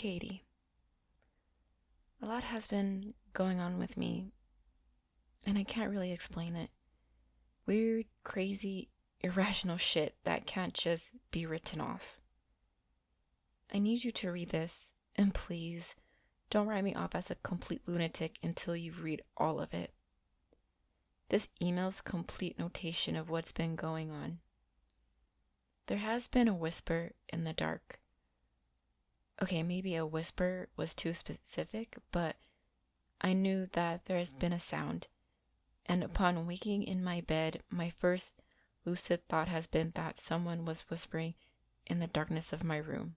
Katie. A lot has been going on with me, and I can't really explain it. Weird, crazy, irrational shit that can't just be written off. I need you to read this, and please, don't write me off as a complete lunatic until you read all of it. This email's complete notation of what's been going on. There has been a whisper in the dark. Okay, maybe a whisper was too specific, but I knew that there has been a sound. And upon waking in my bed, my first lucid thought has been that someone was whispering in the darkness of my room.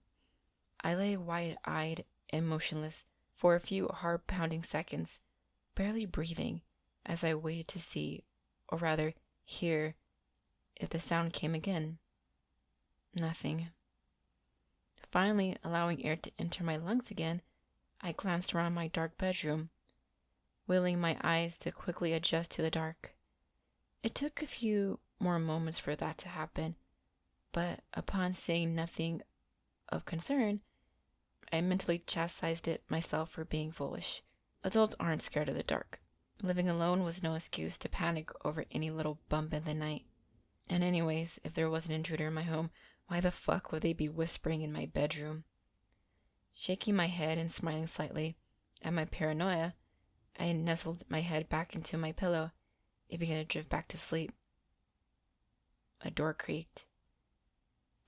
I lay wide-eyed and motionless for a few heart-pounding seconds, barely breathing, as I waited to see, or rather hear, if the sound came again. Nothing. Finally, allowing air to enter my lungs again, I glanced around my dark bedroom, willing my eyes to quickly adjust to the dark. It took a few more moments for that to happen, but upon seeing nothing of concern, I mentally chastised it myself for being foolish. Adults aren't scared of the dark. Living alone was no excuse to panic over any little bump in the night. And anyways, if there was an intruder in my home, why the fuck would they be whispering in my bedroom? Shaking my head and smiling slightly at my paranoia, I nestled my head back into my pillow and began to drift back to sleep. A door creaked.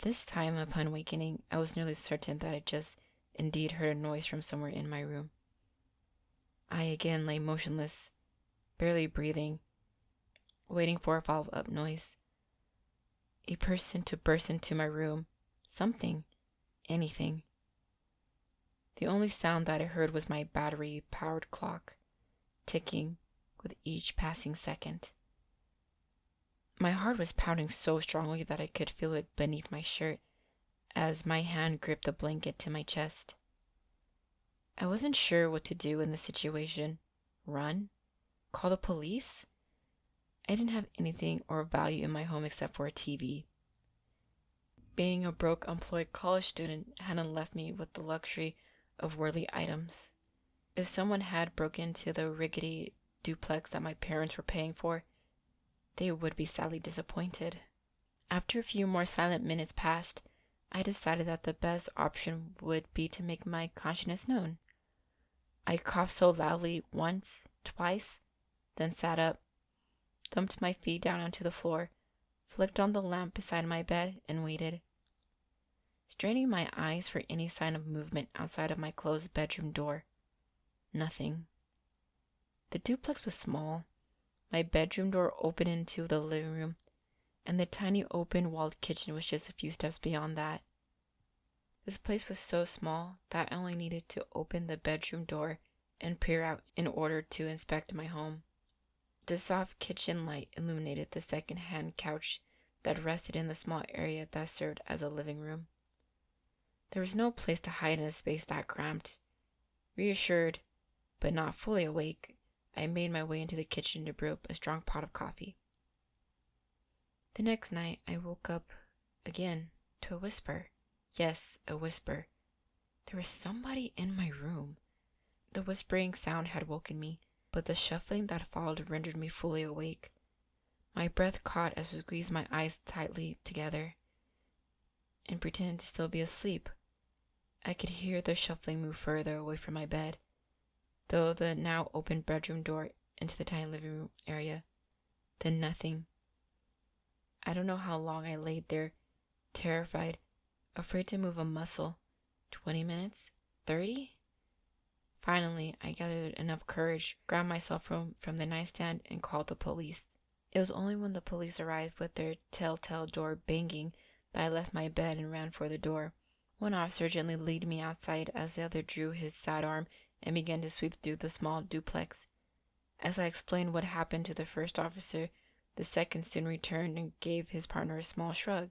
This time, upon wakening, I was nearly certain that I just indeed heard a noise from somewhere in my room. I again lay motionless, barely breathing, waiting for a follow-up noise. A person to burst into my room. Something. Anything. The only sound that I heard was my battery-powered clock, ticking with each passing second. My heart was pounding so strongly that I could feel it beneath my shirt as my hand gripped the blanket to my chest. I wasn't sure what to do in the situation. Run? Call the police? I didn't have anything of value in my home except for a TV. Being a broke, unemployed college student hadn't left me with the luxury of worldly items. If someone had broken into the rickety duplex that my parents were paying for, they would be sadly disappointed. After a few more silent minutes passed, I decided that the best option would be to make my conscience known. I coughed so loudly once, twice, then sat up, thumped my feet down onto the floor, flicked on the lamp beside my bed, and waited. Straining my eyes for any sign of movement outside of my closed bedroom door. Nothing. The duplex was small. My bedroom door opened into the living room, and the tiny open-walled kitchen was just a few steps beyond that. This place was so small that I only needed to open the bedroom door and peer out in order to inspect my home. The soft kitchen light illuminated the second-hand couch that rested in the small area that served as a living room. There was no place to hide in a space that cramped. Reassured, but not fully awake, I made my way into the kitchen to brew up a strong pot of coffee. The next night, I woke up again to a whisper. Yes, a whisper. There was somebody in my room. The whispering sound had woken me, but the shuffling that followed rendered me fully awake. My breath caught as I squeezed my eyes tightly together and pretended to still be asleep. I could hear the shuffling move further away from my bed, though the now open bedroom door into the tiny living room area. Then nothing. I don't know how long I laid there, terrified, afraid to move a muscle. 20 minutes? 30? Finally, I gathered enough courage, grabbed myself from the nightstand, and called the police. It was only when the police arrived with their telltale door banging that I left my bed and ran for the door. One officer gently led me outside as the other drew his sidearm and began to sweep through the small duplex. As I explained what happened to the first officer, the second soon returned and gave his partner a small shrug.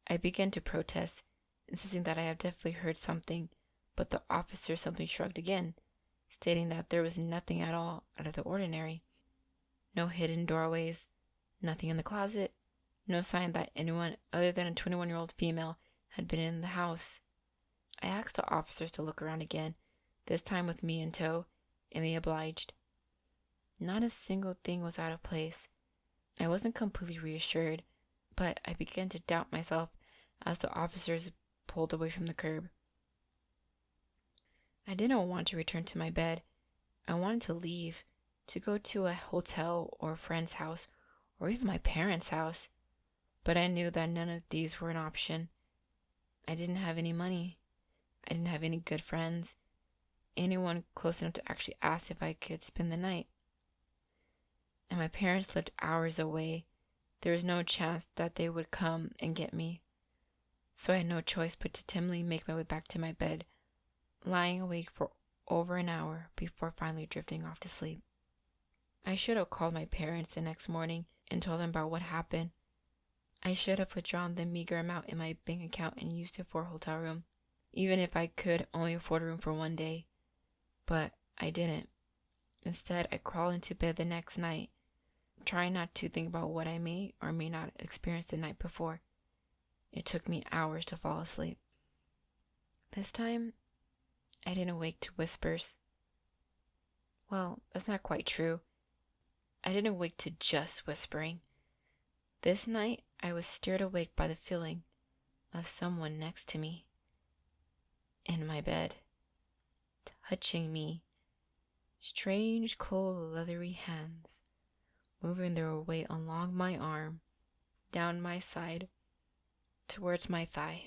I began to protest, insisting that I had definitely heard something, but the officer simply shrugged again, stating that there was nothing at all out of the ordinary. No hidden doorways, nothing in the closet, no sign that anyone other than a 21-year-old female had been in the house. I asked the officers to look around again, this time with me in tow, and they obliged. Not a single thing was out of place. I wasn't completely reassured, but I began to doubt myself as the officers pulled away from the curb. I didn't want to return to my bed. I wanted to leave, to go to a hotel or a friend's house, or even my parents' house. But I knew that none of these were an option. I didn't have any money. I didn't have any good friends, anyone close enough to actually ask if I could spend the night. And my parents lived hours away. There was no chance that they would come and get me. So I had no choice but to timidly make my way back to my bed, lying awake for over an hour before finally drifting off to sleep. I should have called my parents the next morning and told them about what happened. I should have withdrawn the meager amount in my bank account and used it for a hotel room, even if I could only afford a room for one day. But I didn't. Instead, I crawled into bed the next night, trying not to think about what I may or may not have experienced the night before. It took me hours to fall asleep. This time, I didn't wake to whispers. Well, that's not quite true. I didn't wake to just whispering. This night, I was stirred awake by the feeling of someone next to me, in my bed, touching me. Strange, cold, leathery hands, moving their way along my arm, down my side, towards my thigh.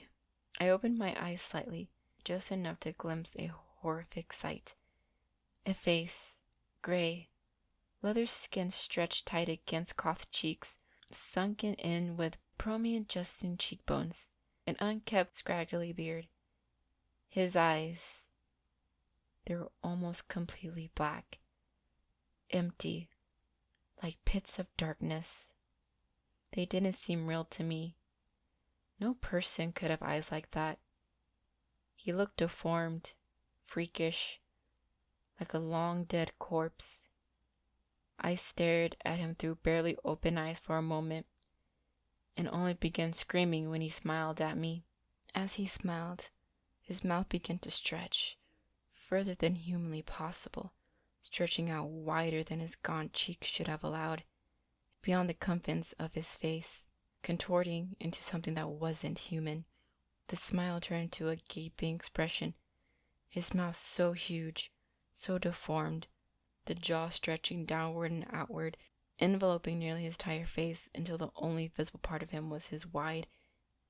I opened my eyes slightly, just enough to glimpse a horrific sight. A face, gray, leather skin stretched tight against coughed cheeks, sunken in with prominent-justing cheekbones, an unkempt, scraggly beard. His eyes, they were almost completely black, empty, like pits of darkness. They didn't seem real to me. No person could have eyes like that. He looked deformed, freakish, like a long-dead corpse. I stared at him through barely open eyes for a moment, and only began screaming when he smiled at me. As he smiled, his mouth began to stretch, further than humanly possible, stretching out wider than his gaunt cheeks should have allowed, beyond the confines of his face, contorting into something that wasn't human. The smile turned to a gaping expression, his mouth so huge, so deformed, the jaw stretching downward and outward, enveloping nearly his entire face until the only visible part of him was his wide,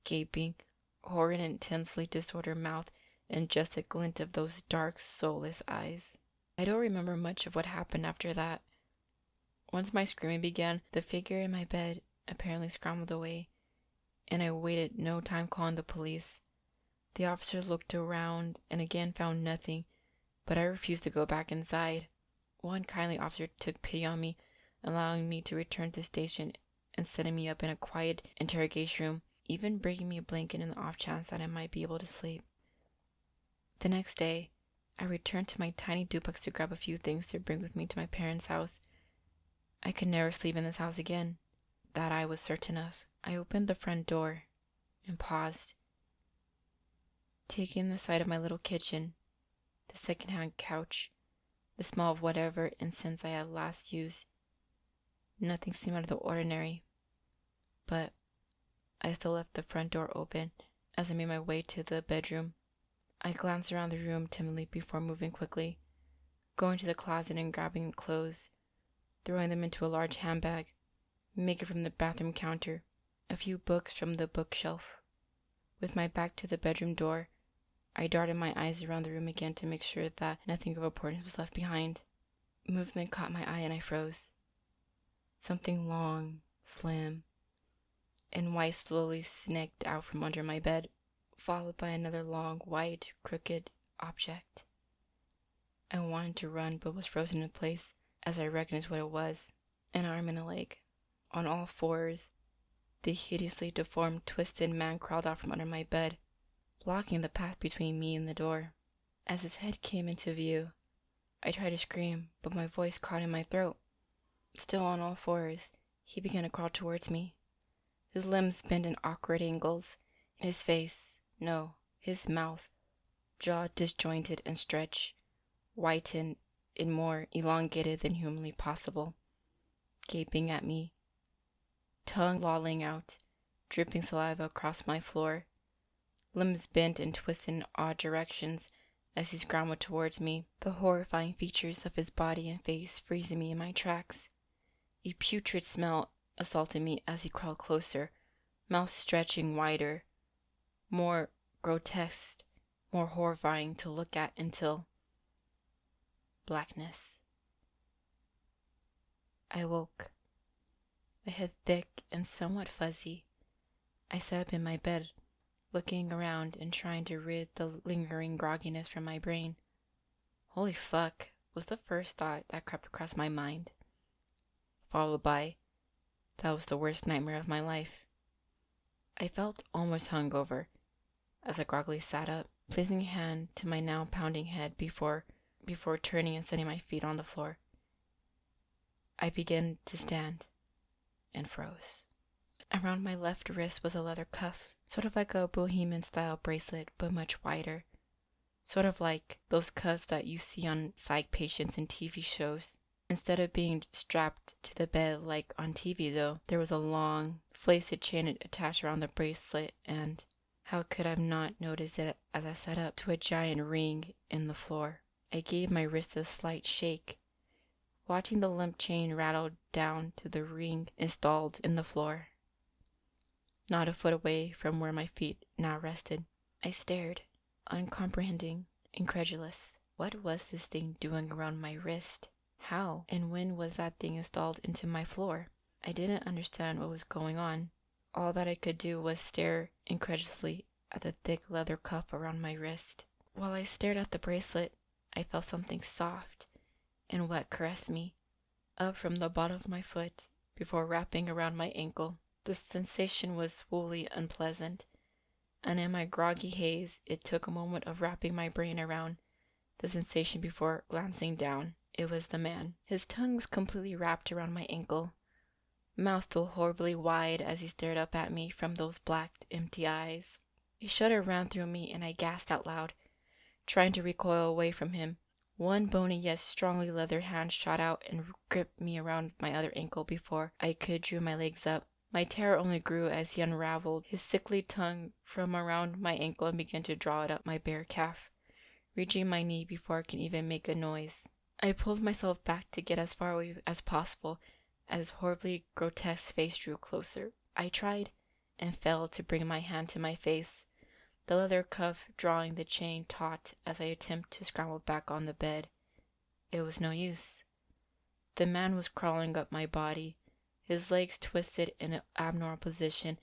gaping, horrid, intensely disordered mouth and just a glint of those dark, soulless eyes. I don't remember much of what happened after that. Once my screaming began, the figure in my bed apparently scrambled away, and I waited no time calling the police. The officers looked around and again found nothing, but I refused to go back inside. One kindly officer took pity on me, allowing me to return to the station and setting me up in a quiet interrogation room, even bringing me a blanket in the off chance that I might be able to sleep. The next day, I returned to my tiny duplex to grab a few things to bring with me to my parents' house. I could never sleep in this house again. That I was certain of. I opened the front door and paused, taking the sight of my little kitchen, the second-hand couch, the smell of whatever incense I had last used. Nothing seemed out of the ordinary, but I still left the front door open as I made my way to the bedroom. I glanced around the room timidly before moving quickly, going to the closet and grabbing clothes, throwing them into a large handbag, making from the bathroom counter, a few books from the bookshelf. With my back to the bedroom door, I darted my eyes around the room again to make sure that nothing of importance was left behind. Movement caught my eye and I froze. Something long, slim, and white slowly snaked out from under my bed, followed by another long, white, crooked object. I wanted to run but was frozen in place as I recognized what it was. An arm and a leg. On all fours, the hideously deformed, twisted man crawled out from under my bed, blocking the path between me and the door. As his head came into view, I tried to scream, but my voice caught in my throat. Still on all fours, he began to crawl towards me. His limbs bent in awkward angles, and his face, no, his mouth, jaw disjointed and stretched, whitened and more elongated than humanly possible, gaping at me, tongue lolling out, dripping saliva across my floor, limbs bent and twisted in odd directions as he scrambled towards me, the horrifying features of his body and face freezing me in my tracks. A putrid smell assaulted me as he crawled closer, mouth stretching wider, more grotesque, more horrifying to look at until blackness. I woke, my head thick and somewhat fuzzy. I sat up in my bed, looking around and trying to rid the lingering grogginess from my brain. Holy fuck was the first thought that crept across my mind, followed by, that was the worst nightmare of my life. I felt almost hungover as I groggily sat up, placing a hand to my now pounding head before turning and setting my feet on the floor. I began to stand and froze. Around my left wrist was a leather cuff, sort of like a bohemian-style bracelet, but much wider. Sort of like those cuffs that you see on psych patients in TV shows. Instead of being strapped to the bed like on TV though, there was a long, flaccid chain attached around the bracelet, and how could I have not noticed it as I sat up to a giant ring in the floor? I gave my wrist a slight shake, watching the limp chain rattle down to the ring installed in the floor, not a foot away from where my feet now rested. I stared, uncomprehending, incredulous. What was this thing doing around my wrist? How and when was that thing installed into my floor? I didn't understand what was going on. All that I could do was stare incredulously at the thick leather cuff around my wrist. While I stared at the bracelet, I felt something soft and wet caress me, up from the bottom of my foot, before wrapping around my ankle. The sensation was woolly unpleasant, and in my groggy haze, it took a moment of wrapping my brain around the sensation before glancing down. It was the man. His tongue was completely wrapped around my ankle, mouth still horribly wide as he stared up at me from those black, empty eyes. A shudder ran through me, and I gasped out loud, trying to recoil away from him. One bony yet strongly leather hand shot out and gripped me around my other ankle before I could draw my legs up. My terror only grew as he unraveled his sickly tongue from around my ankle and began to draw it up my bare calf, reaching my knee before I could even make a noise. I pulled myself back to get as far away as possible as his horribly grotesque face drew closer. I tried and failed to bring my hand to my face, the leather cuff drawing the chain taut as I attempted to scramble back on the bed. It was no use. The man was crawling up my body, his legs twisted in an abnormal position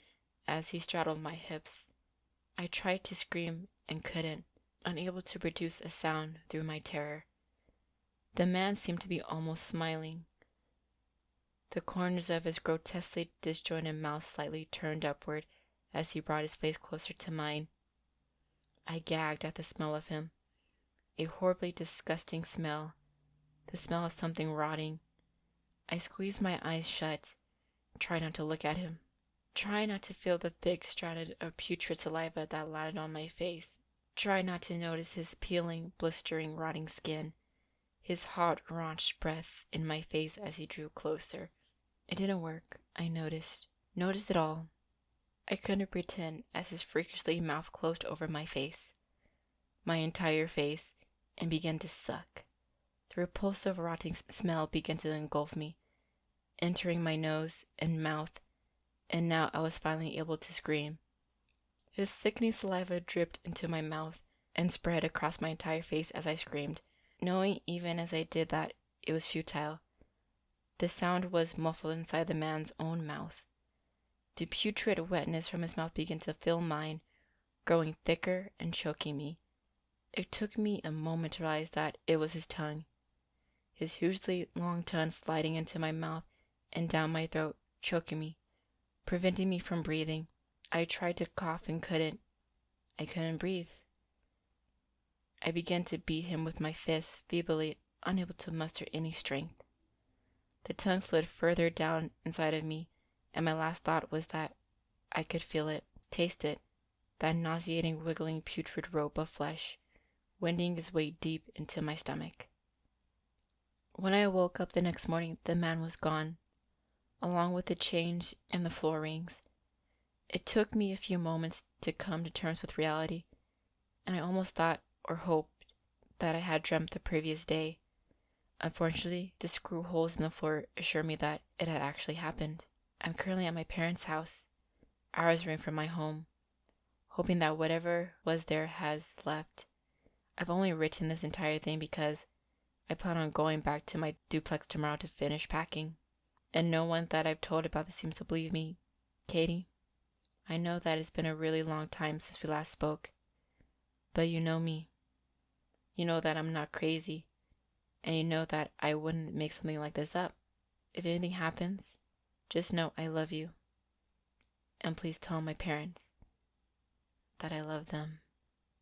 as he straddled my hips. I tried to scream and couldn't, unable to produce a sound through my terror. The man seemed to be almost smiling, the corners of his grotesquely disjointed mouth slightly turned upward as he brought his face closer to mine. I gagged at the smell of him, a horribly disgusting smell, the smell of something rotting. I squeezed my eyes shut, trying not to look at him, trying not to feel the thick strand of putrid saliva that landed on my face, trying not to notice his peeling, blistering, rotting skin, his hot, raunched breath in my face as he drew closer. It didn't work, I noticed it all. I couldn't pretend as his freakishly mouth closed over my face, my entire face, and began to suck. The repulsive rotting smell began to engulf me, entering my nose and mouth, and now I was finally able to scream. His sickening saliva dripped into my mouth and spread across my entire face as I screamed, knowing even as I did that it was futile. The sound was muffled inside the man's own mouth. The putrid wetness from his mouth began to fill mine, growing thicker and choking me. It took me a moment to realize that it was his tongue, his hugely long tongue sliding into my mouth and down my throat, choking me, preventing me from breathing. I tried to cough and couldn't. I couldn't breathe. I began to beat him with my fists, feebly, unable to muster any strength. The tongue slid further down inside of me, and my last thought was that I could feel it, taste it, that nauseating, wiggling, putrid rope of flesh, winding its way deep into my stomach. When I woke up the next morning, the man was gone, along with the change in the floor rings. It took me a few moments to come to terms with reality, and I almost thought or hoped that I had dreamt the previous day. Unfortunately, the screw holes in the floor assured me that it had actually happened. I'm currently at my parents' house, hours away from my home, hoping that whatever was there has left. I've only written this entire thing because I plan on going back to my duplex tomorrow to finish packing. And no one that I've told about this seems to believe me. Katie, I know that it's been a really long time since we last spoke, but you know me. You know that I'm not crazy, and you know that I wouldn't make something like this up. If anything happens, just know I love you. And please tell my parents that I love them.